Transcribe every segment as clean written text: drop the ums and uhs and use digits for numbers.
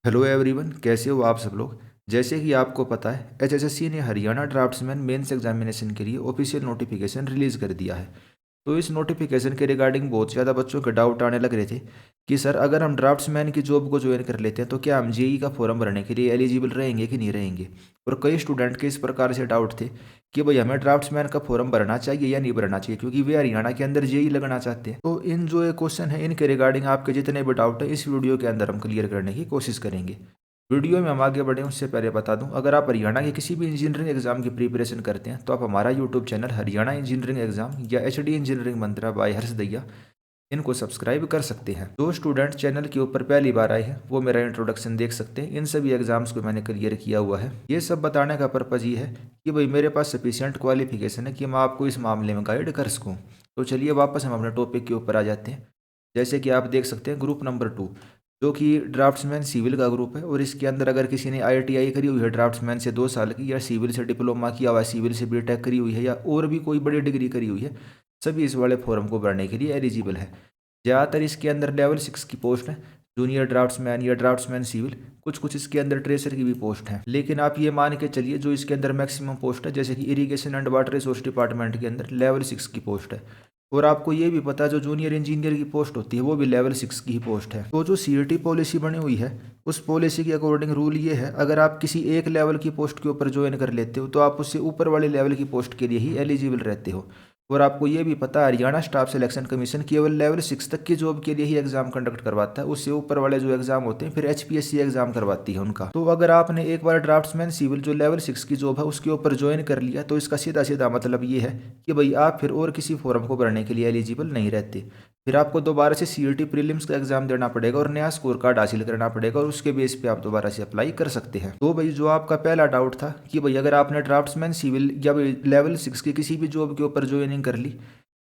Hello everyone, कैसे हो आप सब लोग। जैसे कि आपको पता है, एचएसएससी ने हरियाणा ड्राफ्ट्समैन मेंस एग्जामिनेशन के लिए ऑफिशियल नोटिफिकेशन रिलीज़ कर दिया है। तो इस नोटिफिकेशन के रिगार्डिंग बहुत ज़्यादा बच्चों के डाउट आने लग रहे थे कि सर अगर हम ड्राफ्ट्समैन की जॉब को ज्वाइन कर लेते हैं तो क्या हम जेई का फॉर्म भरने के लिए एलिजिबल रहेंगे कि नहीं रहेंगे। और कई स्टूडेंट के इस प्रकार से डाउट थे कि भाई हमें ड्राफ्ट्समैन का फॉर्म भरना चाहिए या नहीं भरना चाहिए, क्योंकि वे हरियाणा के अंदर जेई लगना चाहते हैं। तो इन जो ये क्वेश्चन है इनके रिगार्डिंग आपके जितने भी डाउट है इस वीडियो के अंदर हम क्लियर करने की कोशिश करेंगे। वीडियो में हम आगे बढ़ें उससे पहले बता दूं, अगर आप हरियाणा के किसी भी इंजीनियरिंग एग्जाम की प्रिपरेशन करते हैं तो आप हमारा YouTube channel Haryana engineering exam या एचडी इंजीनियरिंग मंत्रा बाय हर्ष दैया इनको सब्सक्राइब कर सकते हैं। जो स्टूडेंट चैनल के ऊपर पहली बार आए हैं वो मेरा इंट्रोडक्शन देख सकते हैं। इन सभी एग्जाम्स को मैंने क्लियर किया हुआ है। ये सब बताने का पर्पज़ ये है कि भाई मेरे पास सफिशिएंट क्वालिफिकेशन है कि मैं आपको इस मामले में गाइड कर सकूँ। तो चलिए वापस हम अपने टॉपिक के ऊपर आ जाते हैं। जैसे कि आप देख सकते हैं ग्रुप नंबर 2, जो कि ड्राफ्ट्समैन सिविल का ग्रुप है। और इसके अंदर अगर किसी ने आईटीआई करी हुई है ड्राफ्ट्समैन से 2 साल की, या सिविल से डिप्लोमा किया हुआ है, सिविल से बीटेक करी हुई है, या और भी कोई बड़ी डिग्री करी हुई है, सभी इस वाले फॉर्म को भरने के लिए एलिजिबल है। ज़्यादातर इसके अंदर लेवल 6 की पोस्ट है, जूनियर ड्राफ्ट्समैन या ड्राफ्ट्समैन सिविल। कुछ कुछ इसके अंदर ट्रेसर की भी पोस्ट है। लेकिन आप ये मान के चलिए जो इसके अंदर मैक्सिमम पोस्ट है, जैसे कि irrigation and water resource department के अंदर लेवल 6 की पोस्ट है। और आपको ये भी पता है जो जूनियर इंजीनियर की पोस्ट होती है वो भी लेवल 6 की ही पोस्ट है। तो जो सीईटी पॉलिसी बनी हुई है उस पॉलिसी के अकॉर्डिंग रूल ये है, अगर आप किसी एक लेवल की पोस्ट के ऊपर ज्वाइन कर लेते हो तो आप उससे ऊपर वाले लेवल की पोस्ट के लिए ही एलिजिबल रहते हो। और आपको ये भी पता है हरियाणा स्टाफ सिलेक्शन कमीशन केवल लेवल 6 तक की जॉब के लिए ही एग्जाम कंडक्ट करवाता है। उससे ऊपर वाले जो एग्जाम होते हैं फिर एचपीएससी एग्जाम करवाती है उनका। तो अगर आपने एक बार ड्राफ्ट्समैन सिविल जो लेवल 6 की जॉब है उसके ऊपर ज्वाइन कर लिया तो इसका सीधा सीधा मतलब ये है कि भाई आप फिर और किसी फॉर्म को भरने के लिए एलिजिबल नहीं रहते। फिर आपको दोबारा से सीईटी प्रीलिम्स का एग्जाम देना पड़ेगा और नया स्कोर कार्ड हासिल करना पड़ेगा, और उसके बेस पे आप दोबारा से अप्लाई कर सकते हैं। तो भाई जो आपका पहला डाउट था कि भाई अगर आपने ड्राफ्ट्समैन सिविल या लेवल 6 की किसी भी जॉब के ऊपर ज्वाइनिंग कर ली,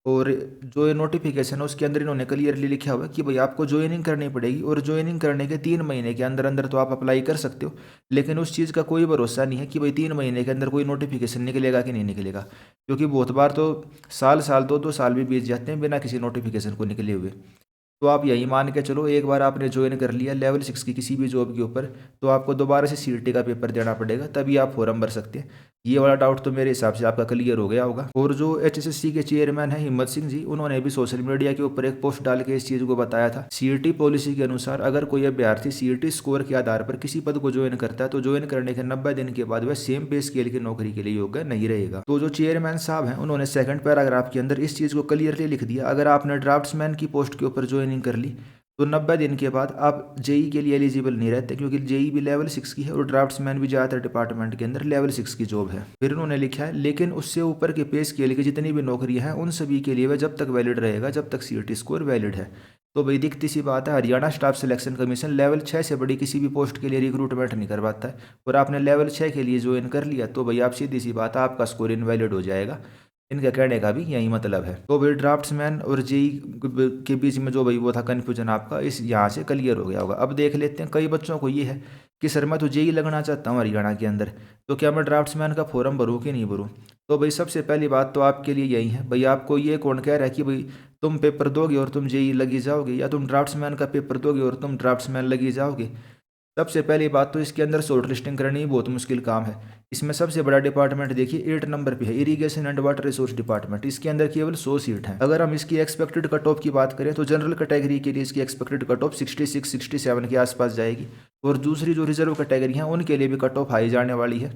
और जो ये नोटिफिकेशन है उसके अंदर इन्होंने क्लियरली लिखा हुआ है कि भाई आपको ज्वाइनिंग करनी पड़ेगी, और ज्वाइनिंग करने के 3 महीने के अंदर अंदर तो आप अप्लाई कर सकते हो। लेकिन उस चीज़ का कोई भरोसा नहीं है कि भाई 3 महीने के अंदर कोई नोटिफिकेशन निकलेगा कि नहीं निकलेगा, क्योंकि बहुत बार तो साल साल 2-2 साल भी बीत जाते हैं बिना किसी नोटिफिकेशन को निकले हुए। तो आप यही मान के चलो एक बार आपने ज्वाइन कर लिया लेवल 6 की किसी भी जॉब के ऊपर तो आपको दोबारा से सीईटी का पेपर देना पड़ेगा, तभी आप फॉर्म भर सकते हैं। ये वाला डाउट तो मेरे हिसाब से आपका क्लियर हो गया होगा। और जो एचएसएससी के चेयरमैन है हिम्मत सिंह जी, उन्होंने भी सोशल मीडिया के ऊपर एक पोस्ट डाल के इस चीज़ को बताया था। सीईटी पॉलिसी के अनुसार अगर कोई अभ्यर्थी सीईटी स्कोर के आधार पर किसी पद को ज्वाइन करता है तो ज्वाइन करने के 90 दिन के बाद वह सेम पे स्केल की नौकरी के लिए योग्य नहीं रहेगा। तो जो चेयरमैन साहब हैं उन्होंने सेकंड पैराग्राफ के अंदर इस चीज़ को क्लियरली लिख दिया, अगर आपने ड्राफ्ट्समैन की पोस्ट के ऊपर ज्वाइनिंग कर ली तो 90 दिन के बाद आप जेई के लिए एलिजिबल नहीं रहते, क्योंकि जेई भी लेवल 6 की है और ड्राफ्ट्समैन भी ज़्यादातर डिपार्टमेंट के अंदर लेवल 6 की जॉब है। फिर उन्होंने लिखा है लेकिन उससे ऊपर के पे स्केल की जितनी भी नौकरियां हैं उन सभी के लिए वह जब तक वैलिड रहेगा जब तक सीईटी स्कोर वैलिड है। तो भाई दिखती सी बात है, Haryana staff selection commission level 6 से बड़ी किसी भी पोस्ट के लिए रिक्रूटमेंट नहीं करवाता है। और आपने लेवल 6 के लिए ज्वाइन कर लिया तो भाई आप सीधी सी बात है आपका स्कोर इनवैलिड हो जाएगा। इनका कहने का भी यही मतलब है। तो भाई ड्राफ्ट्समैन और जेई के बीच में जो भाई वो था कन्फ्यूजन आपका इस यहाँ से क्लियर हो गया होगा। अब देख लेते हैं, कई बच्चों को ये है कि सर मैं तो जेई लगना चाहता हूँ हरियाणा के अंदर, तो क्या मैं ड्राफ्ट्समैन का फॉर्म भरूँ कि नहीं भरूँ। तो भाई सबसे पहली बात तो आपके लिए यही है, भाई आपको ये कौन कह रहा है कि भाई तुम पेपर दोगे और तुम जेई लगी जाओगे, या तुम ड्राफ्ट्समैन का पेपर दोगे और तुम ड्राफ्ट्समैन लगी जाओगे। सबसे पहली बात तो इसके अंदर शॉर्ट लिस्टिंग करनी बहुत मुश्किल काम है। इसमें सबसे बड़ा डिपार्टमेंट देखिए 8 नंबर पे है, irrigation and water resource department. इसके अंदर केवल 100 सीट हैं। अगर हम इसकी एक्सपेक्टेड कट ऑफ की बात करें तो जनरल कैटेगरी के लिए इसकी एक्सपेक्टेड कट ऑफ 66-67 के आसपास जाएगी, और दूसरी जो रिजर्व कैटेगरी हैं उनके लिए भी कट ऑफ हाई जाने वाली है।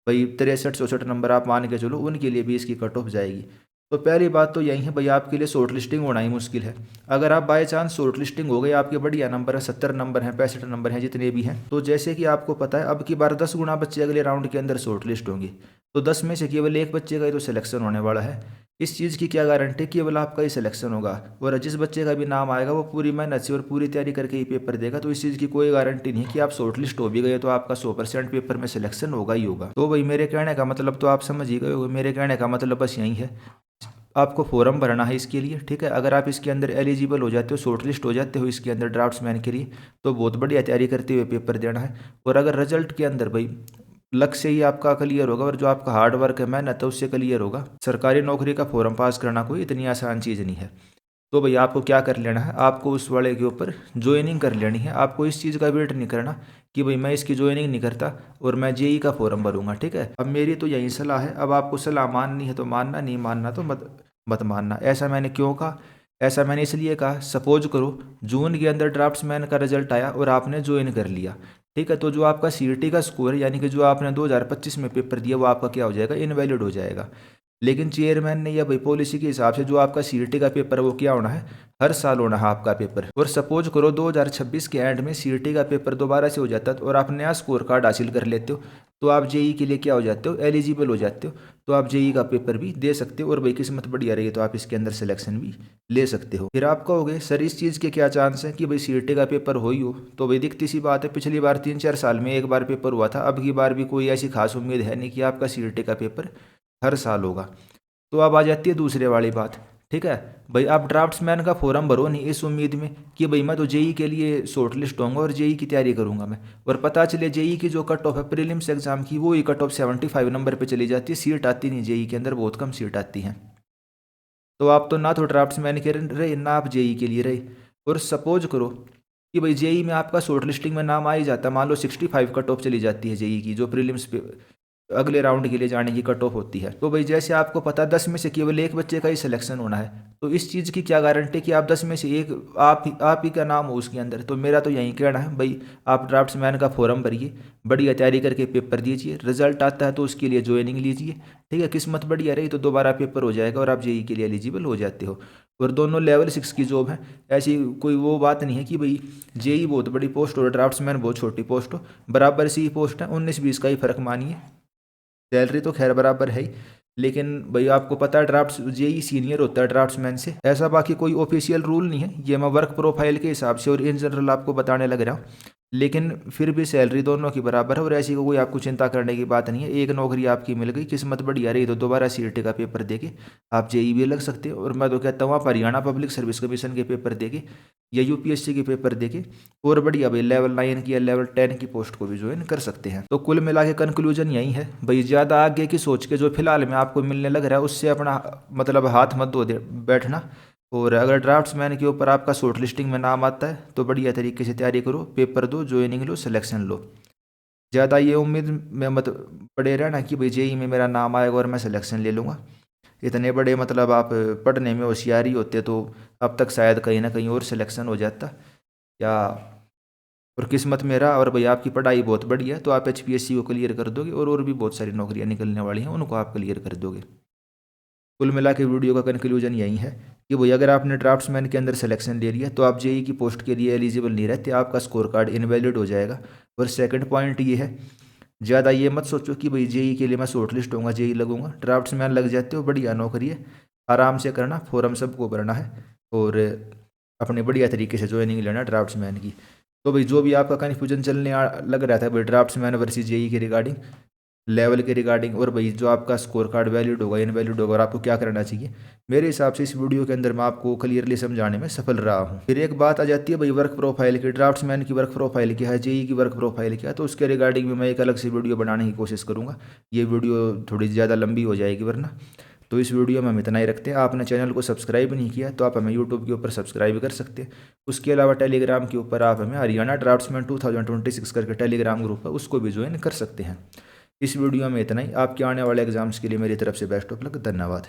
भाई 63-64 नंबर आप मान के चलो, उनके लिए भी इसकी कट ऑफ जाएगी। तो पहली बात तो यही है भाई आपके लिए शॉर्ट लिस्टिंग होना ही मुश्किल है। अगर आप बाय चांस शॉर्ट लिस्टिंग हो गई, आपके बढ़िया नंबर है, 70 नंबर हैं, 65 नंबर हैं, जितने भी हैं, तो जैसे कि आपको पता है अब की बार 10 गुना बच्चे अगले राउंड के अंदर शॉर्ट लिस्ट होंगे। तो 10 में से केवल एक बच्चे का ही तो सिलेक्शन होने वाला है। इस चीज़ की क्या गारंटी, केवल आपका ही सिलेक्शन होगा, और जिस बच्चे का भी नाम आएगा वो पूरी मेहनत से और पूरी तैयारी करके ही पेपर देगा। तो इस चीज़ की कोई गारंटी नहीं कि आप शॉर्ट लिस्ट हो भी गए तो आपका 100% पेपर में सिलेक्शन होगा ही होगा। तो भाई मेरे कहने का मतलब तो आप समझ ही गए होगे। मेरे कहने का मतलब बस यही है, आपको फॉर्म भरना है इसके लिए, ठीक है। अगर आप इसके अंदर एलिजिबल हो जाते हो, शॉर्ट लिस्ट हो जाते हो इसके अंदर ड्राफ्ट्समैन के लिए, तो बहुत बढ़िया तैयारी करते हुए पेपर देना है। और अगर रिजल्ट के अंदर भाई लक से ही आपका क्लियर होगा और जो आपका हार्ड वर्क है, मेहनत है, उससे क्लियर होगा। सरकारी नौकरी का फॉर्म पास करना कोई इतनी आसान चीज़ नहीं है। तो भाई आपको क्या कर लेना है, आपको उस वाले के ऊपर ज्वाइनिंग कर लेनी है। आपको इस चीज़ का वेट नहीं करना कि भाई मैं इसकी ज्वाइनिंग नहीं करता और मैं जेई का फॉर्म भरूंगा, ठीक है। अब मेरी तो यही सलाह है, अब आपको सलाह माननी है तो मानना, नहीं मानना तो मत मत मानना। ऐसा मैंने क्यों कहा, ऐसा मैंने इसलिए कहा, सपोज करो जून के अंदर ड्राफ्ट्समैन का रिजल्ट आया और आपने ज्वाइन कर लिया, ठीक है। तो जो आपका सीईटी का स्कोर है, यानी कि जो आपने 2025 में पेपर दिया, वो आपका क्या हो जाएगा, इनवैलिड हो जाएगा। लेकिन चेयरमैन ने या भाई पॉलिसी के हिसाब से जो आपका सीईटी का पेपर है वो क्या होना है, हर साल होना है आपका पेपर। और सपोज करो 2026 के एंड में सीईटी का पेपर दोबारा से हो जाता है और आप नया स्कोर कार्ड हासिल कर लेते हो, तो आप जेई के लिए क्या हो जाते हो, एलिजिबल हो जाते हो। तो आप जेई का पेपर भी दे सकते हो और भाई किस्मत बढ़िया रही तो आप इसके अंदर सिलेक्शन भी ले सकते हो। फिर आप कहोगे सर इस चीज़ के क्या चांस है कि भाई सीईटी का पेपर हो ही हो, तो भाई दिखती सी बात है, पिछली बार 3-4 साल में एक बार पेपर हुआ था, अब की बार भी कोई ऐसी खास उम्मीद है नहीं कि आपका सीईटी का पेपर हर साल होगा। तो अब आ जाती है दूसरे वाली बात, ठीक है। भाई आप ड्राफ्ट्समैन का फॉर्म भरो नहीं इस उम्मीद में कि भाई मैं तो जेई के लिए शॉर्ट लिस्ट होऊंगा और जेई की तैयारी करूंगा मैं, और पता चले जेई की जो कट ऑफ है प्रीलिम्स एग्जाम की, वो ही कट ऑफ 75 नंबर पे चली जाती है, सीट आती नहीं जेई के अंदर, बहुत कम सीट आती है। तो आप तो ना तो ड्राफ्ट्समैन के रहे ना आप जेई के लिए रहे। और सपोज करो कि भाई जेई में आपका शॉर्ट लिस्टिंग में नाम आ ही जाता है, मान लो 65 कट ऑफ चली जाती है जेई की, जो प्रीलिम्स पे अगले राउंड के लिए जाने की कट ऑफ होती है। तो भाई जैसे आपको पता 10 में से केवल एक बच्चे का ही सिलेक्शन होना है, तो इस चीज़ की क्या गारंटी कि आप 10 में से एक आप ही का नाम हो उसके अंदर। तो मेरा तो यही कहना है भाई आप ड्राफ्ट्समैन का फॉर्म भरिए, बढ़िया तैयारी करके पेपर दीजिए, रिजल्ट आता है तो उसके लिए ज्वाइनिंग लीजिए, ठीक है। किस्मत बढ़िया रही तो दोबारा पेपर हो जाएगा और आप जेई के लिए एलिजिबल हो जाते हो। और दोनों लेवल 6 की जॉब है, ऐसी कोई वो बात नहीं है कि भाई जेई बहुत बड़ी पोस्ट हो ड्राफ्ट्समैन बहुत छोटी पोस्ट हो, बराबर सी पोस्ट है, 19-20 का ही फर्क मानिए। सैलरी तो खैर बराबर है ही, लेकिन भाई आपको पता है ड्राफ्ट जेई सीनियर होता है ड्राफ्ट्समैन से, ऐसा बाकी कोई ऑफिशियल रूल नहीं है, ये मैं वर्क प्रोफाइल के हिसाब से और इन जनरल आपको बताने लग रहा हूँ। लेकिन फिर भी सैलरी दोनों की बराबर है और ऐसी कोई आपको चिंता करने की बात नहीं है। एक नौकरी आपकी मिल गई, किस्मत बढ़िया रही तो दोबारा सीईटी का पेपर देके आप जेई भी लग सकते हो। और मैं तो कहता हूँ आप हरियाणा पब्लिक सर्विस कमीशन के पेपर देके या यूपीएससी के पेपर देके और बढ़िया भाई लेवल 9 की या लेवल 10 की पोस्ट को भी ज्वाइन कर सकते हैं। तो कुल मिला के कंक्लूजन यही है भाई, ज़्यादा आगे की सोच के जो फिलहाल में आपको मिलने लग रहा है उससे अपना मतलब हाथ मत धो दे बैठना। और अगर ड्राफ्ट्समैन के ऊपर आपका शॉर्ट लिस्टिंग में नाम आता है तो बढ़िया तरीके से तैयारी करो, पेपर दो, ज्वाइनिंग लो, सिलेक्शन लो। ज़्यादा ये उम्मीद में मत पड़े रहना कि भाई जेई में मेरा नाम आएगा और मैं सिलेक्शन ले लूँगा। इतने बड़े मतलब आप पढ़ने में होशियारी होते तो अब तक शायद कहीं ना कहीं और सिलेक्शन हो जाता, या और किस्मत में रहा और भाई आपकी पढ़ाई बहुत बढ़िया है तो आप एचपीएससी को क्लियर कर दोगे और भी बहुत सारी नौकरियाँ निकलने वाली हैं उनको आप क्लियर कर दोगे। कुल मिला के वीडियो का कंक्लूजन यही है कि भाई अगर आपने ड्राफ्ट्समैन के अंदर सिलेक्शन ले लिया तो आप जेई की पोस्ट के लिए एलिजिबल नहीं रहते, आपका स्कोर कार्ड इनवैलिड हो जाएगा। और सेकंड पॉइंट ये है, ज़्यादा ये मत सोचो कि भाई जेई के लिए मैं शॉर्ट लिस्ट होऊंगा जेई लगूंगा, ड्राफ्ट्समैन लग जाते हो, बढ़िया नौकरी है, आराम से करना, फॉर्म सबको भरना है और अपने बढ़िया तरीके से ज्वाइनिंग लेना ड्राफ्ट्समैन की। तो भाई जो भी आपका कन्फ्यूजन लग रहा था भाई ड्राफ्ट्समैन वर्सेस जेई के रिगार्डिंग, लेवल के रिगार्डिंग, और भाई जो आपका स्कोर कार्ड वैलिड होगा इनवैलिड होगा और आपको क्या करना चाहिए, मेरे हिसाब से इस वीडियो के अंदर मैं आपको क्लियरली समझाने में सफल रहा हूँ। फिर एक बात आ जाती है भाई वर्क प्रोफाइल की, ड्राफ्ट्समैन की वर्क प्रोफाइल क्या है, जेई की वर्क प्रोफाइल क्या है, तो उसके रिगार्डिंग भी मैं एक अलग से वीडियो बनाने की कोशिश करूँगा। ये वीडियो थोड़ी ज़्यादा लंबी हो जाएगी वरना, तो इस वीडियो में हम इतना ही रखते हैं। आपने चैनल को सब्सक्राइब नहीं किया तो आप हमें यूट्यूब के ऊपर सब्सक्राइब कर सकते हैं। उसके अलावा टेलीग्राम के ऊपर आप हमें हरियाणा ड्राफ्ट्समैन 2026 करके टेलीग्राम ग्रुप है उसको भी ज्वाइन कर सकते हैं। इस वीडियो में इतना ही। आपके आने वाले एग्जाम्स के लिए मेरी तरफ से बेस्ट ऑफ लक, धन्यवाद।